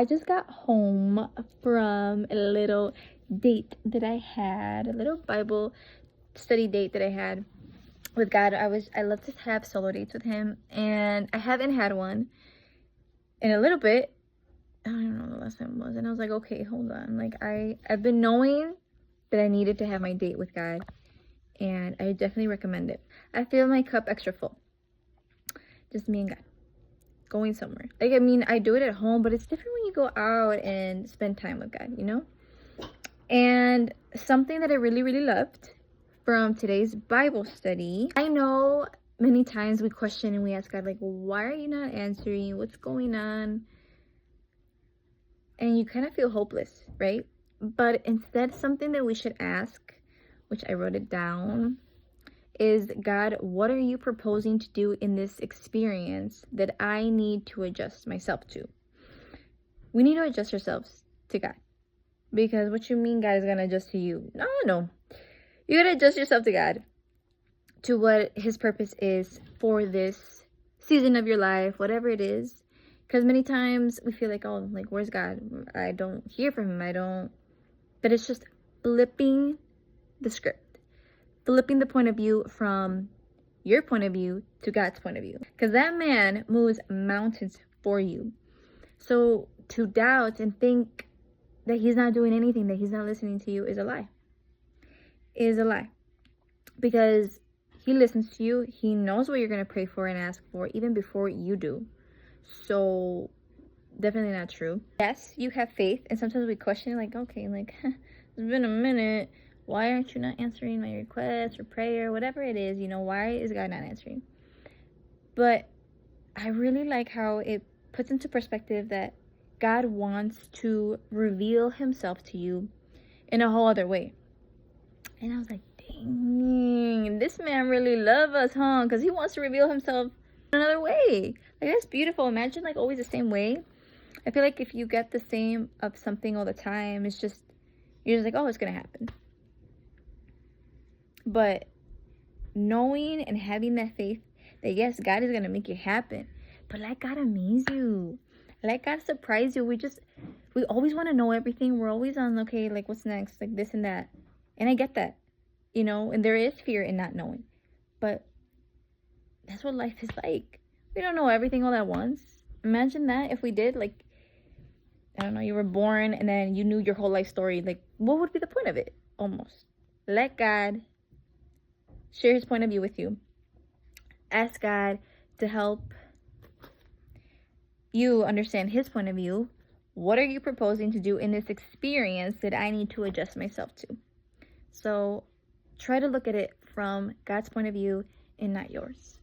I just got home from a little date that I had, a little Bible study date that I had with God. I love to have solo dates with him, and I haven't had one in a little bit. I don't know the last time it was, and I was like, okay, hold on. Like I've been knowing that I needed to have my date with God, and I definitely recommend it. I feel my cup extra full. Just me and God going somewhere. Like, I mean, I do it at home, but it's different when you go out and spend time with God, you know? And something that I really, really loved from today's Bible study, I know many times we question and we ask God, like, well, why are you not answering? What's going on? And you kind of feel hopeless, right? But instead, something that we should ask, which I wrote it down, is, God, what are you proposing to do in this experience that I need to adjust myself to? We need to adjust ourselves to God. Because what you mean God is going to adjust to you? No. You got to adjust yourself to God, to what his purpose is for this season of your life, whatever it is. Because many times we feel like, oh, like, where's God? I don't hear from him. But it's just flipping the script. Flipping the point of view from your point of view to God's point of view. Because that man moves mountains for you. So to doubt and think that he's not doing anything, that he's not listening to you, is a lie. Is a lie. Because he listens to you. He knows what you're going to pray for and ask for even before you do. So definitely not true. Yes, you have faith. And sometimes we question, like, okay, like, it's been a minute. Why aren't you not answering my request or prayer, whatever it is, you know, why is God not answering? But I really like how it puts into perspective that God wants to reveal himself to you in a whole other way. And I was like, dang, this man really loves us, huh? Because he wants to reveal himself in another way. Like, that's beautiful. Imagine, like, always the same way. I feel like if you get the same of something all the time, it's just, you're just like, oh, it's going to happen. But knowing and having that faith that, yes, God is going to make it happen. But let God amaze you. Let God surprise you. We always want to know everything. We're always on, okay, like, what's next? Like, this and that. And I get that, you know, and there is fear in not knowing. But that's what life is like. We don't know everything all at once. Imagine that if we did, like, I don't know, you were born and then you knew your whole life story. Like, what would be the point of it? Almost. Let God share his point of view with you. Ask God to help you understand his point of view. What are you proposing to do in this experience that I need to adjust myself to? So try to look at it from God's point of view and not yours.